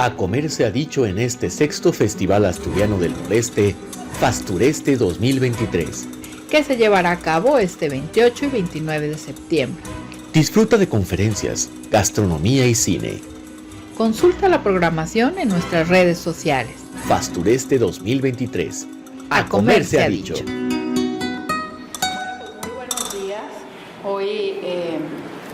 A comer se ha dicho en este sexto Festival Asturiano del Noreste, Fastureste 2023, que se llevará a cabo este 28 y 29 de septiembre. Disfruta de conferencias, gastronomía y cine. Consulta la programación en nuestras redes sociales. Fastureste 2023. A comer se ha dicho. Muy buenos días. Hoy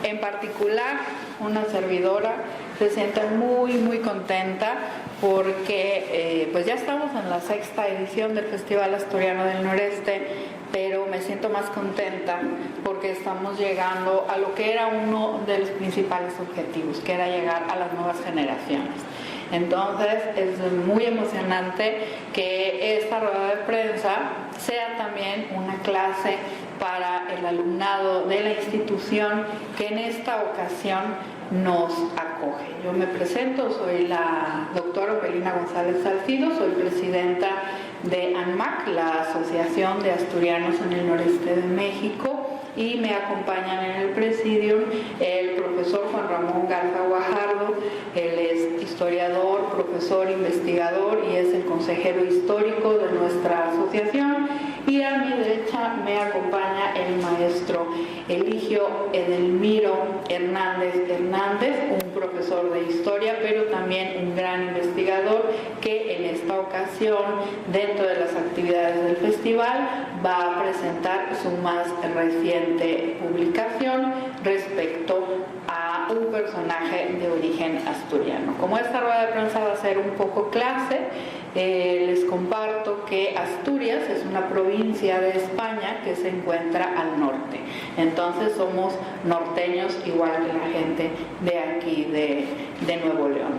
en particular una servidora se siente muy contenta porque pues ya estamos en la sexta edición del Festival Asturiano del Noreste, pero me siento más contenta porque estamos llegando a lo que era uno de los principales objetivos, que era llegar a las nuevas generaciones. Entonces es muy emocionante que esta rueda de prensa sea también una clase para el alumnado de la institución que en esta ocasión nos acoge. Yo me presento, soy la doctora Opelina González Salcido, soy presidenta de ANMAC, la Asociación de Asturianos en el Noreste de México, y me acompañan en el presidium el profesor Juan Ramón Garza Guajardo. Él es historiador, profesor, investigador y es el consejero histórico de nuestra asociación, y a mi derecha me acompaña el maestro Eligio Edelmiro Hernández, un profesor de historia, pero también un gran investigador que en esta ocasión, dentro de las actividades del festival, va a presentar su más reciente publicación respecto a un personaje de origen asturiano. Como esta rueda de prensa va a ser un poco clase, les comparto que Asturias es una provincia de España que se encuentra al norte. Entonces somos norteños igual que la gente de aquí, de Nuevo León.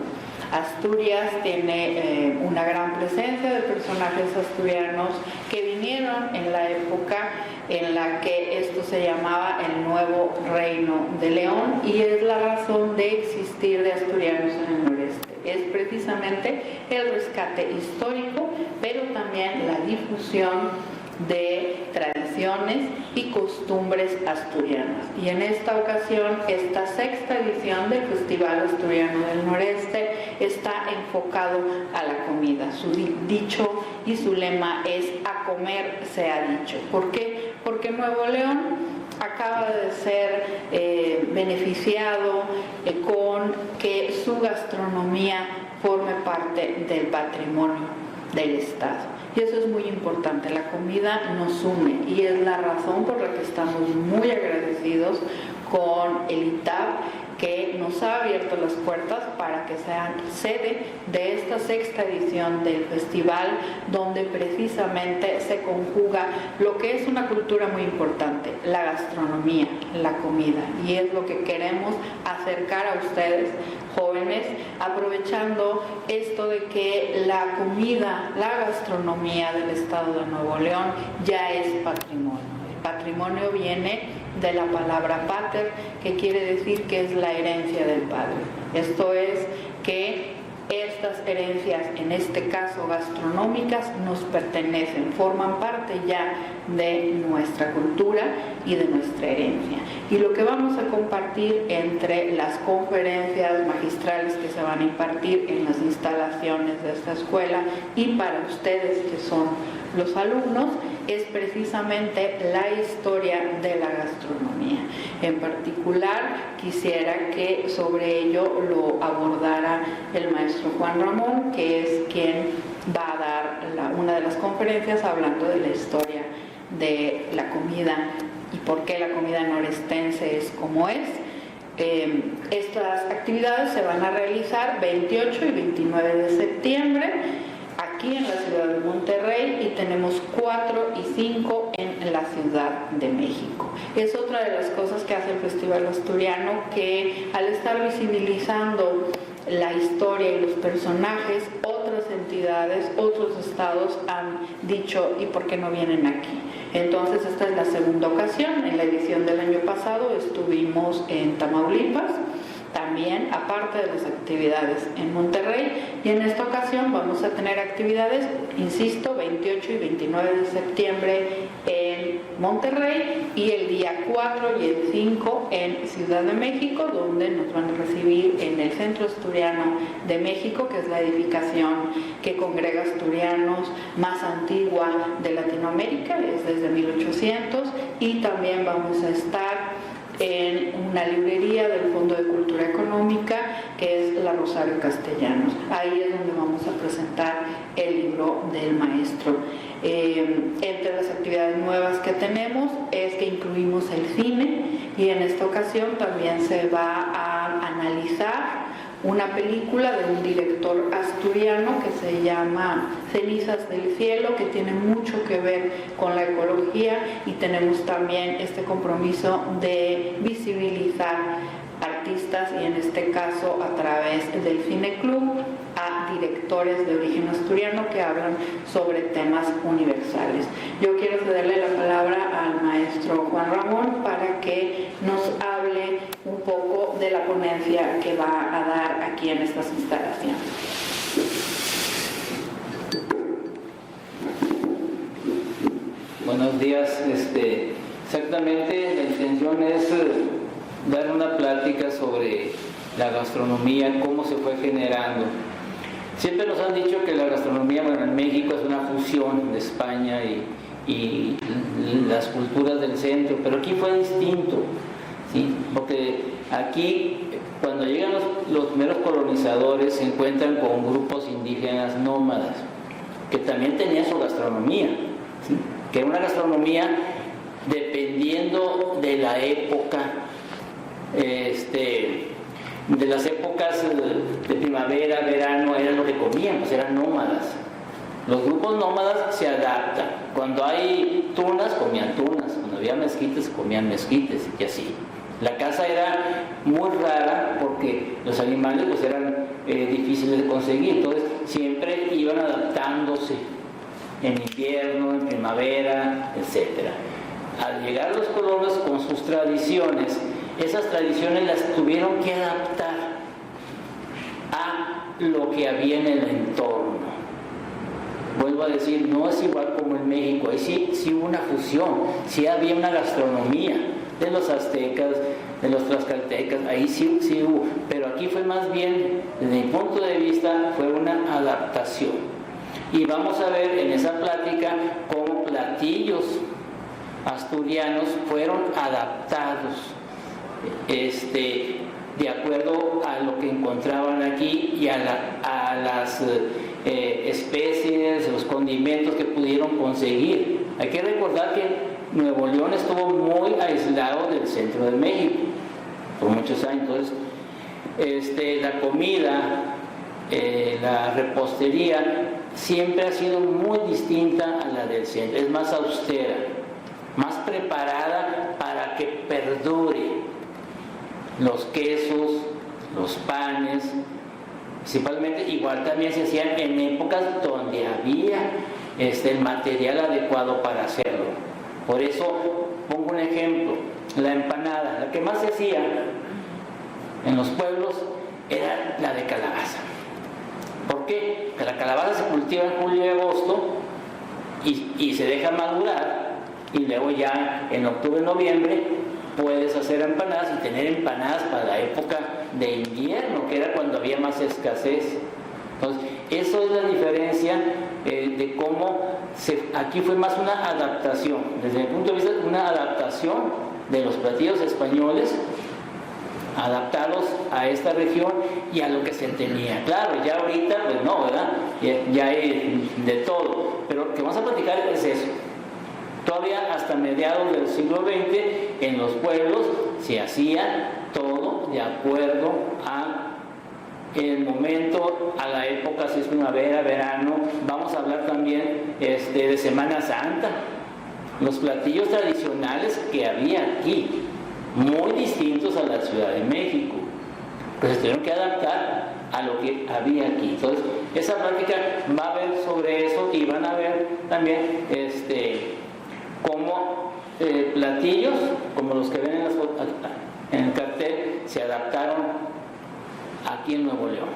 Asturias tiene una gran presencia de personajes asturianos que vinieron en la época en la que esto se llamaba el Nuevo Reino de León, y es la razón de existir de Asturianos en el Noreste. Es precisamente el rescate histórico, pero también la difusión de tradiciones y costumbres asturianas. Y en esta ocasión, esta sexta edición del Festival Asturiano del Noreste está enfocado a la comida. Su dicho y su lema es "a comer se ha dicho". ¿Por qué? Porque Nuevo León acaba de ser beneficiado con que su gastronomía forme parte del patrimonio del Estado. Y eso es muy importante. La comida nos une y es la razón por la que estamos muy agradecidos con el ITAB, que nos ha abierto las puertas para que sean sede de esta sexta edición del festival, donde precisamente se conjuga lo que es una cultura muy importante, la gastronomía, la comida, y es lo que queremos acercar a ustedes, jóvenes, aprovechando esto de que la comida, la gastronomía del estado de Nuevo León ya es patrimonio. El patrimonio viene de la palabra pater, que quiere decir que es la herencia del padre. Esto es que estas herencias, en este caso gastronómicas, nos pertenecen, forman parte ya de nuestra cultura y de nuestra herencia. Y lo que vamos a compartir entre las conferencias magistrales que se van a impartir en las instalaciones de esta escuela y para ustedes que son los alumnos, es precisamente la historia de la gastronomía. En particular, quisiera que sobre ello lo abordara el maestro Juan Ramón, que es quien va a dar una de las conferencias hablando de la historia de la comida y por qué la comida norestense es como es. Estas actividades se van a realizar 28 y 29 de septiembre aquí en la ciudad de Monterrey, y tenemos 4 y 5 en la Ciudad de México. Es otra de las cosas que hace el Festival Asturiano, que al estar visibilizando la historia y los personajes, otras entidades, otros estados han dicho ¿y por qué no vienen aquí? Entonces esta es la segunda ocasión. En la edición del año pasado estuvimos en Tamaulipas, también aparte de las actividades en Monterrey, y en esta ocasión vamos a tener actividades, insisto, 28 y 29 de septiembre en Monterrey y el día 4 y el 5 en Ciudad de México, donde nos van a recibir en el Centro Asturiano de México, que es la edificación que congrega asturianos más antigua de Latinoamérica, es desde 1800, y también vamos a estar en una librería del Fondo de Cultura Económica, que es la Rosario Castellanos. Ahí es donde vamos a presentar el libro del maestro. Entre las actividades nuevas que tenemos es que incluimos el cine, y en esta ocasión también se va a analizar una película de un director asturiano que se llama Cenizas del Cielo, que tiene mucho que ver con la ecología, y tenemos también este compromiso de visibilizar artistas, y en este caso a través del Cine Club, a directores de origen asturiano que hablan sobre temas universales. Yo quiero cederle la palabra al maestro Juan Ramón para que nos hable un poco de la ponencia que va a dar aquí en estas instalaciones. Buenos días. Exactamente, la intención es dar una plática sobre la gastronomía, cómo se fue generando. Siempre nos han dicho que la gastronomía, bueno, en México es una fusión de España y las culturas del centro, pero aquí fue distinto, ¿sí? Porque aquí, cuando llegan los primeros colonizadores, se encuentran con grupos indígenas nómadas, que también tenían su gastronomía, ¿sí? Que era una gastronomía dependiendo de la época, de las épocas de primavera, verano, era lo que comían, pues eran nómadas. Los grupos nómadas se adaptan. Cuando hay tunas, comían tunas. Cuando había mezquites, comían mezquites, y así. La caza era muy rara porque los animales pues eran difíciles de conseguir, entonces siempre iban adaptándose en invierno, en primavera, etc. Al llegar los colonos con sus tradiciones, esas tradiciones las tuvieron que adaptar a lo que había en el entorno. Vuelvo a decir, no es igual como en México, ahí sí hubo una fusión, sí había una gastronomía de los aztecas, de los tlaxcaltecas, ahí sí hubo, pero aquí fue más bien, desde mi punto de vista, fue una adaptación. Y vamos a ver en esa plática cómo platillos asturianos fueron adaptados de acuerdo a lo que encontraban aquí y a las especies, los condimentos que pudieron conseguir. Hay que recordar que Nuevo León estuvo muy aislado del centro de México por muchos años. Entonces, la comida, la repostería siempre ha sido muy distinta a la del centro, es más austera, más preparada para que perdure. Los quesos, los panes, principalmente, igual también se hacían en épocas donde había el material adecuado para hacerlo. Por eso pongo un ejemplo, la empanada, la que más se hacía en los pueblos era la de calabaza. ¿Por qué? Porque la calabaza se cultiva en julio y agosto y se deja madurar, y luego ya en octubre, noviembre puedes hacer empanadas y tener empanadas para la época de invierno, que era cuando había más escasez. Entonces, eso es la diferencia de cómo aquí fue más una adaptación, desde mi punto de vista, una adaptación de los platillos españoles adaptados a esta región y a lo que se tenía. Claro, ya ahorita, pues no, ¿verdad? Ya hay de todo, pero lo que vamos a platicar es eso. Todavía hasta mediados del siglo XX en los pueblos se hacía todo de acuerdo a el momento, a la época, si es primavera, verano. Vamos a hablar también de Semana Santa, los platillos tradicionales que había aquí, muy distintos a la Ciudad de México, pues se tuvieron que adaptar a lo que había aquí. Entonces, esa plática va a ver sobre eso, y van a ver también cómo platillos como los que ven en el cartel se adaptaron aquí en Nuevo León.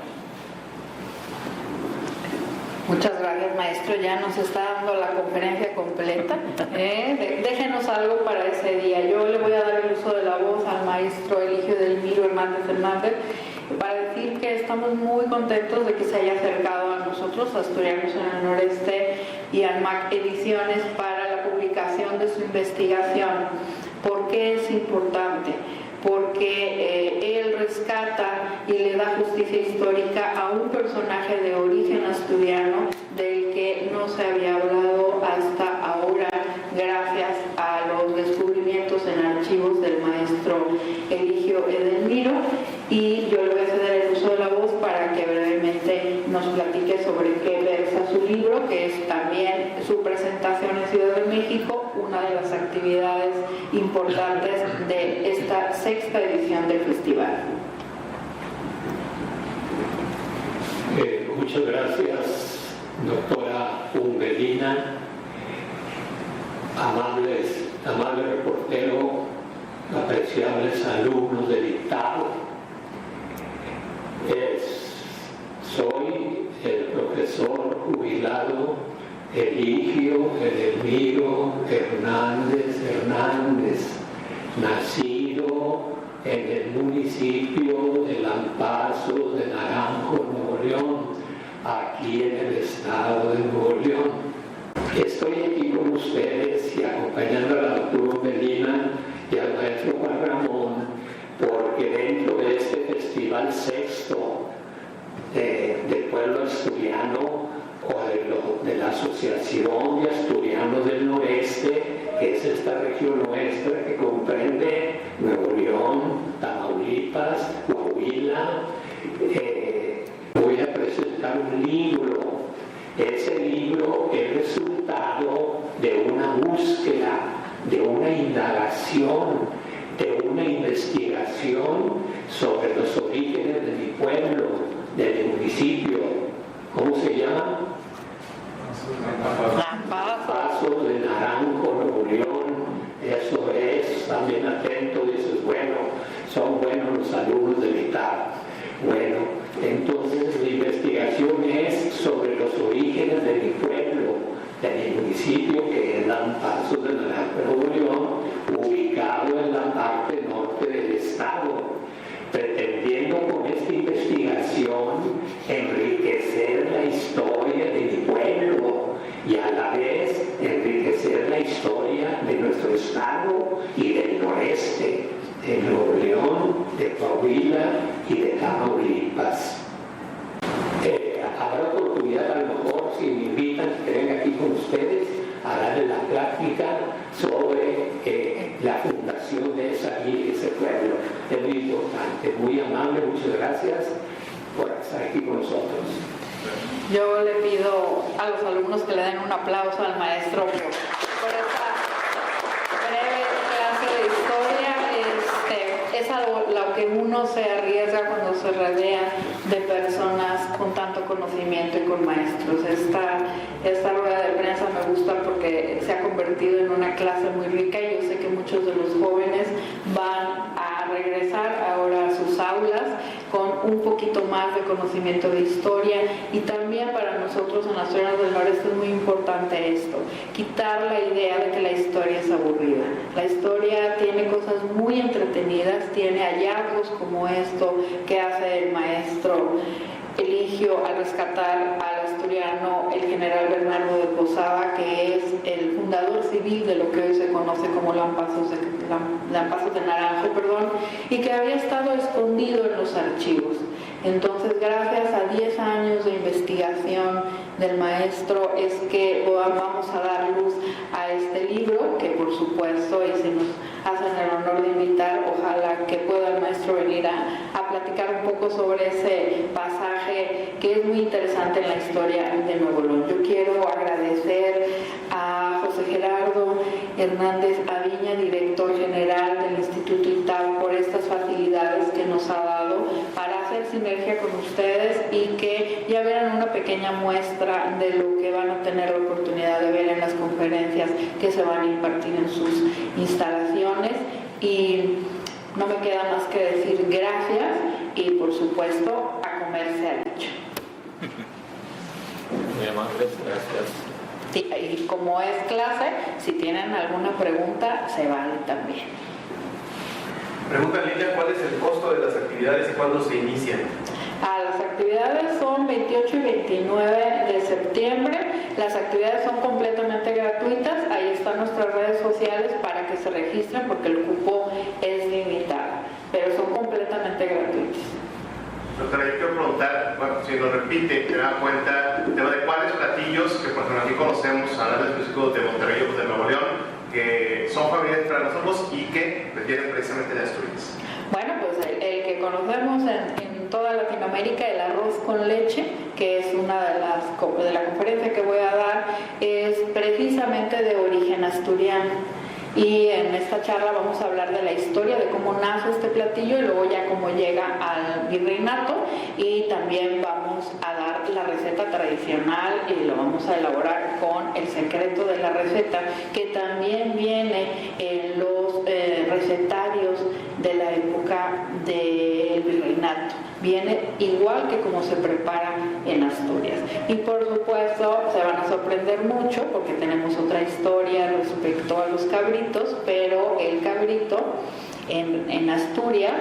Muchas gracias, maestro. Ya nos está dando la conferencia completa. Déjenos algo para ese día. Yo le voy a dar el uso de la voz al maestro Eligio Edelmiro Hernández para decir que estamos muy contentos de que se haya acercado a nosotros, Asturianos en el Noreste, y al MAC Ediciones para la publicación de su investigación. ¿Por qué es importante? Porque él rescata y le da justicia histórica a un personaje de origen asturiano del que no se había hablado hasta ahora, gracias a los descubrimientos en archivos del maestro Eligio Edelmiro. Y yo le voy a ceder el uso de la voz para que brevemente nos platique sobre qué versa su libro, que es también su presentación en Ciudad de México, una de las actividades importantes de esta sexta edición del festival. Muchas gracias, doctora Umbelina, amable reportero, apreciables alumnos del dictado. Soy el profesor jubilado Eligio Edelmiro Hernández, nacido en el municipio de Lampazo de Naranjo, Nuevo León, aquí en el estado de Nuevo León. Estoy aquí con ustedes y acompañando a la doctora Umbelina y al maestro Juan Ramón, porque dentro de este festival sexto del pueblo asturiano, o de la Asociación de Asturianos del Noreste, que es esta región nuestra que comprende Nuevo León, Tamaulipas, Coahuila, voy a presentar un libro. Ese libro es resultado de una búsqueda, de una indagación, de una investigación sobre los orígenes de mi pueblo, de mi municipio. ¿Cómo se llama? Lampazo de Naranjo, Nuevo León. Eso es, también atento, dices, bueno, son buenos los alumnos de mitad. Bueno, entonces la investigación es sobre los orígenes de mi pueblo, de mi municipio, que es Lampazo de Naranjo, Nuevo León, ubicado en la parte norte del estado, pretendiendo con esta investigación enriquecer la historia de mi pueblo y a la vez enriquecer la historia de nuestro estado y del noreste, de Nuevo León, de Coahuila y de Tamaulipas. Habrá oportunidad, a lo mejor, si me invitan, que venga aquí con ustedes a darle la plática sobre la fundación de ese pueblo. Es muy importante, muy amable, muchas gracias por estar aquí con nosotros. Yo le pido a los alumnos que le den un aplauso al maestro por esta breve clase de historia. Es algo lo que uno se arriesga cuando se rodea de personas con tanto conocimiento y con maestros. Esta rueda de prensa me gusta porque se ha convertido en una clase muy rica y yo sé que muchos de los jóvenes van a regresar ahora a sus aulas con un poquito más de conocimiento de historia, y también para nosotros en las Asturianos del Noreste es muy importante esto, quitar la idea de que la historia es aburrida. La historia tiene cosas muy entretenidas, tiene hallazgos como esto que hace el maestro Eligio al rescatar al asturiano el general Bernardo de Posada, que es el fundador civil de lo que hoy se conoce como Lampazos de Naranjo, y que había estado escondido en los archivos. Entonces, gracias a 10 años de investigación del maestro es que vamos a dar luz a este libro, que por supuesto, y si nos hacen el honor de invitar, ojalá que pueda el maestro venir a platicar un poco sobre ese pasaje que es muy interesante en la historia de Nuevo León. Yo quiero agradecer a José Gerardo Hernández Aviña, director general del Instituto ITAB, por estas facilidades que nos ha dado para hacer sinergia con ustedes y que ya verán una pequeña muestra de lo que van a tener la oportunidad de ver en las conferencias que se van a impartir en sus instalaciones. Y no me queda más que decir gracias y, por supuesto, a comer se ha dicho. Muy amables, gracias. Sí, y como es clase, si tienen alguna pregunta, se vale también. Pregunta Lilia, ¿cuál es el costo de las actividades y cuándo se inician? Las actividades son 28 y 29 de septiembre. Las actividades son completamente gratuitas. Ahí están nuestras redes sociales para que se registren porque el cupo es limitado, pero son completamente gratuitas. Doctora, yo quiero preguntar, bueno, si nos repite, te da cuenta, el tema de cuáles platillos que por ejemplo aquí conocemos, hablando específico de Monterrey o de Nuevo León, que son familiares para nosotros y que vienen precisamente de Asturias. Bueno, pues el que conocemos en toda Latinoamérica, el arroz con leche, que es una de la conferencia que voy a dar, es precisamente de origen asturiano. Y en esta charla vamos a hablar de la historia de cómo nace este platillo y luego ya cómo llega al virreinato, y también vamos a dar la receta tradicional y lo vamos a elaborar con el secreto de la receta, que también viene en los recetarios de la época del virreinato. Viene igual que como se prepara en Asturias. Y por supuesto se van a sorprender mucho porque tenemos otra historia respecto a los cabritos, pero el cabrito en Asturias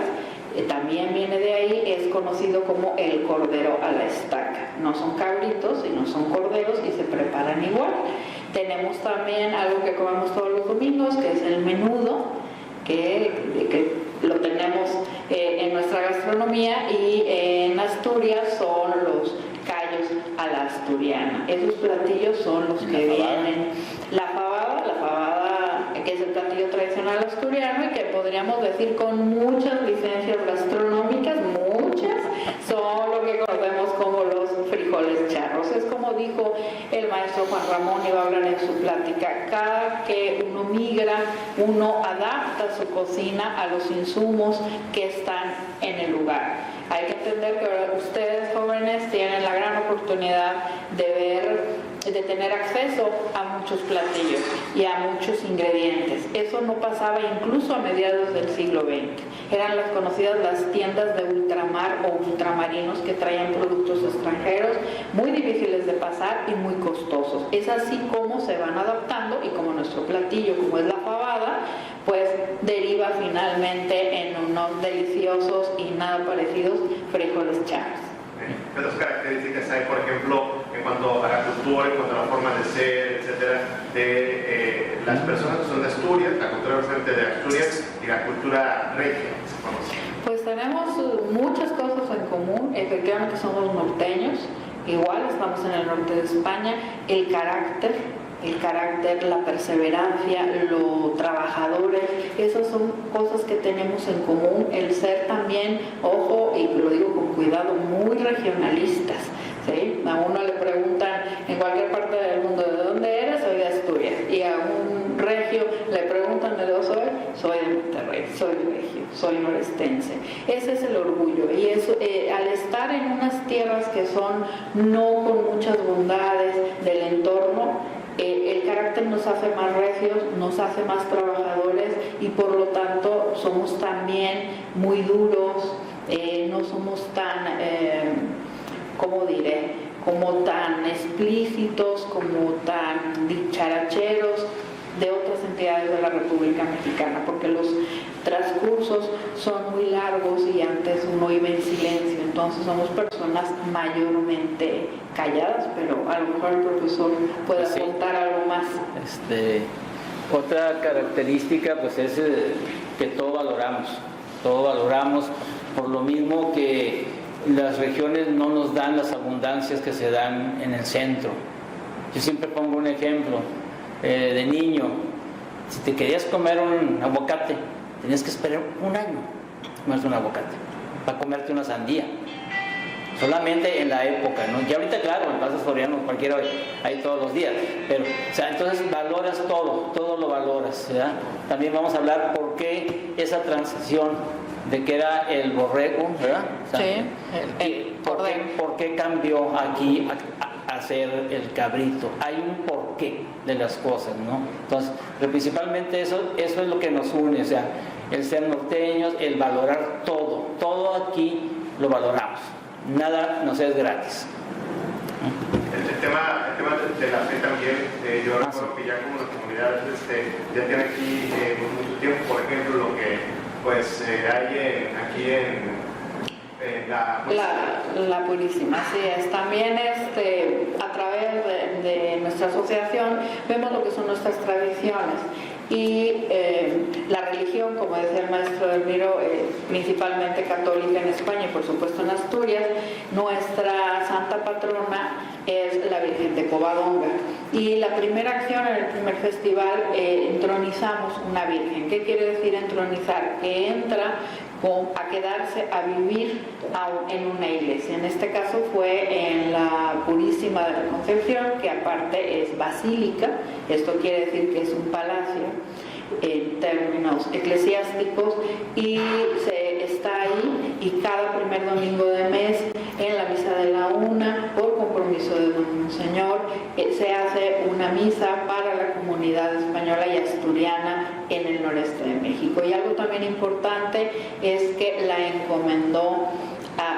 también viene de ahí, es conocido como el cordero a la estaca. No son cabritos, sino son corderos y se preparan igual. Tenemos también algo que comemos todos los domingos, que es el menudo, que lo tenemos en nuestra gastronomía, y en Asturias son los callos a la asturiana. Esos platillos son los que vienen. La fabada, que es el platillo tradicional asturiano y que podríamos decir con muchas licencias gastronómicas, muchas, son lo que conocemos como los frijoles charros. Es como dijo el maestro Juan Ramón, iba a hablar en su plática, cada que uno migra, uno adapta su cocina a los insumos que están en el lugar. Hay que entender que ahora ustedes jóvenes tienen la gran oportunidad de tener acceso a muchos platillos y a muchos ingredientes. Eso no pasaba incluso a mediados del siglo XX. Eran las conocidas las tiendas de ultramar o ultramarinos que traían productos extranjeros muy difíciles de pasar y muy costosos. Es así como se van adaptando, y como nuestro platillo, como es la fabada, pues deriva finalmente en unos deliciosos y nada parecidos frijoles charros. ¿Qué otras características hay, por ejemplo, en cuanto a la cultura, en cuanto a la forma de ser, etcétera, de las personas que son de Asturias, la cultura presente de Asturias y la cultura regia que se conoce? Pues tenemos muchas cosas en común. Efectivamente somos norteños, igual estamos en el norte de España. El carácter, la perseverancia, lo trabajadores, esas son cosas que tenemos en común. El ser también, ojo, y lo digo con cuidado, muy regionalistas, ¿sí? A uno le preguntan en cualquier parte del mundo, ¿de dónde eres? Soy de Asturias. Y a un regio le preguntan, ¿de dónde soy? Soy de Monterrey, soy regio, soy norestense. Ese es el orgullo. Y eso, al estar en unas tierras que son no con muchas bondades del entorno, el carácter nos hace más regios, nos hace más trabajadores, y por lo tanto somos también muy duros, no somos tan, ¿cómo diré?, como tan explícitos, como tan dicharacheros de otras entidades de la República Mexicana, porque los transcursos son muy largos y antes uno iba en silencio. Entonces somos personas mayormente calladas, pero a lo mejor el profesor puede apuntar algo más. Otra característica pues es que todo valoramos por lo mismo que las regiones no nos dan las abundancias que se dan en el centro. Yo siempre pongo un ejemplo. De niño, si te querías comer un aguacate, tenías que esperar un año comerte un aguacate, para comerte una sandía. Solamente en la época, ¿no? Y ahorita, claro, en Plaza Soriano, cualquiera hay todos los días, pero, o sea, entonces valoras todo lo valoras, ¿verdad? También vamos a hablar por qué esa transición de que era el borrego, ¿verdad? O sea, sí, ¿por qué cambió aquí a ser el cabrito? Hay un porqué de las cosas, ¿no? Entonces, pero principalmente eso es lo que nos une, o sea, el ser norteños, el valorar todo aquí lo valoramos, nada nos es gratis. tema de la fe también, yo recuerdo que ya como la comunidad ya tiene aquí mucho tiempo, por ejemplo, lo que pues hay aquí en la Purísima, así es. También a través de nuestra asociación vemos lo que son nuestras tradiciones y la religión, como decía el maestro Delmiro, principalmente católica en España y por supuesto en Asturias. Nuestra santa patrona es la Virgen de Covadonga, y la primera acción en el primer festival entronizamos una virgen. ¿Qué quiere decir entronizar? Que entra a quedarse a vivir en una iglesia. En este caso fue en la Purísima de la Concepción, que aparte es basílica. Esto quiere decir que es un palacio en términos eclesiásticos, y se está ahí, y cada primer domingo de mes en la misa de la 1, por compromiso de don Monseñor, se hace una misa para la comunidad española y asturiana en el noreste de México. Y algo también importante es que la encomendó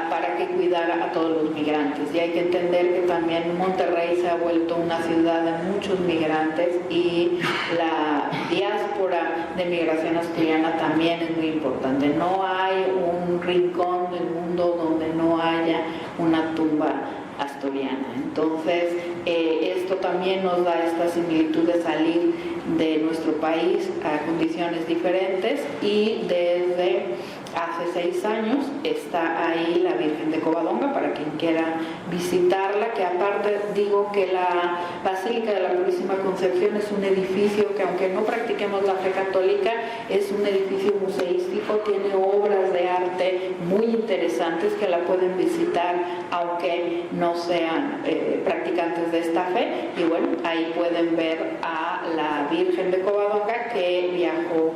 para que cuidara a todos los migrantes, y hay que entender que también Monterrey se ha vuelto una ciudad de muchos migrantes, y la diáspora de migración asturiana también es muy importante. No hay un rincón del mundo donde no haya una tumba asturiana. Entonces esto también nos da esta similitud de salir de nuestro país a condiciones diferentes, y desde hace 6 años está ahí la Virgen de Covadonga para quien quiera visitarla, que aparte digo que la Basílica de la Purísima Concepción es un edificio que, aunque no practiquemos la fe católica, es un edificio museístico, tiene obras de arte muy interesantes que la pueden visitar aunque no sean practicantes de esta fe. Y bueno, ahí pueden ver a la Virgen de Covadonga, que viajó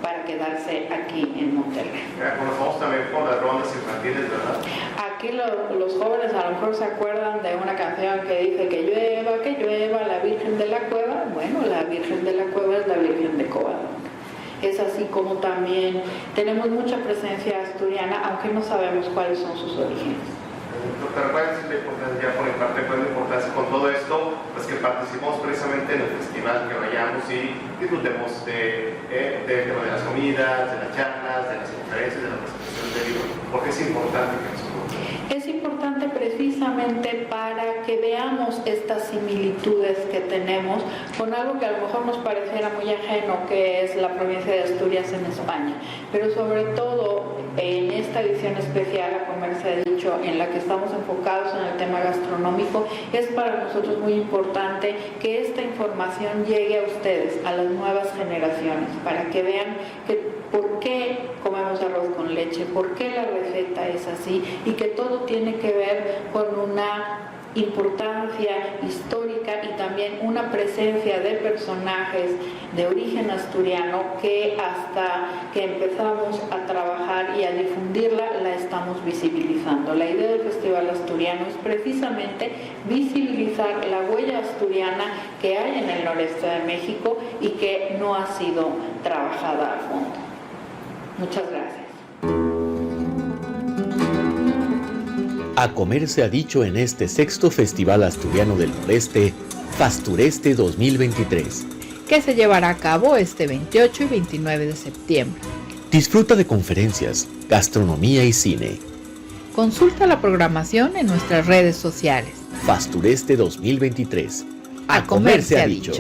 para quedarse aquí en Monterrey. Conocemos también con las rondas infantiles, ¿verdad? Aquí los jóvenes a lo mejor se acuerdan de una canción que dice que llueva la Virgen de la Cueva. Bueno, la Virgen de la Cueva es la Virgen de Covadonga. Es así como también tenemos mucha presencia asturiana, aunque no sabemos cuáles son sus orígenes. Doctor, ¿cuál es la importancia, ya por mi parte, cuál es la importancia con todo esto? Pues que participemos precisamente en el festival, que vayamos y disfrutemos de las comidas, de las charlas, de las conferencias, de las presentaciones de libros, porque es importante que nos ocurra. Es importante precisamente para que veamos estas similitudes que tenemos con algo que a lo mejor nos pareciera muy ajeno, que es la provincia de Asturias en España, pero sobre todo en esta edición especial, a Comer se ha dicho, en la que estamos enfocados en el tema gastronómico, es para nosotros muy importante que esta información llegue a ustedes, a las nuevas generaciones, para que vean por qué comemos arroz con leche, por qué la receta es así, y que todo tiene que ver con una importancia histórica y también una presencia de personajes de origen asturiano que hasta que empezamos a trabajar y a difundirla la estamos visibilizando. La idea del Festival Asturiano es precisamente visibilizar la huella asturiana que hay en el noreste de México y que no ha sido trabajada a fondo. Muchas gracias. A Comer se ha dicho en este 6º Festival Asturiano del Noreste, Fastureste 2023, que se llevará a cabo este 28 y 29 de septiembre. Disfruta de conferencias, gastronomía y cine. Consulta la programación en nuestras redes sociales. Fastureste 2023. A Comer se ha dicho.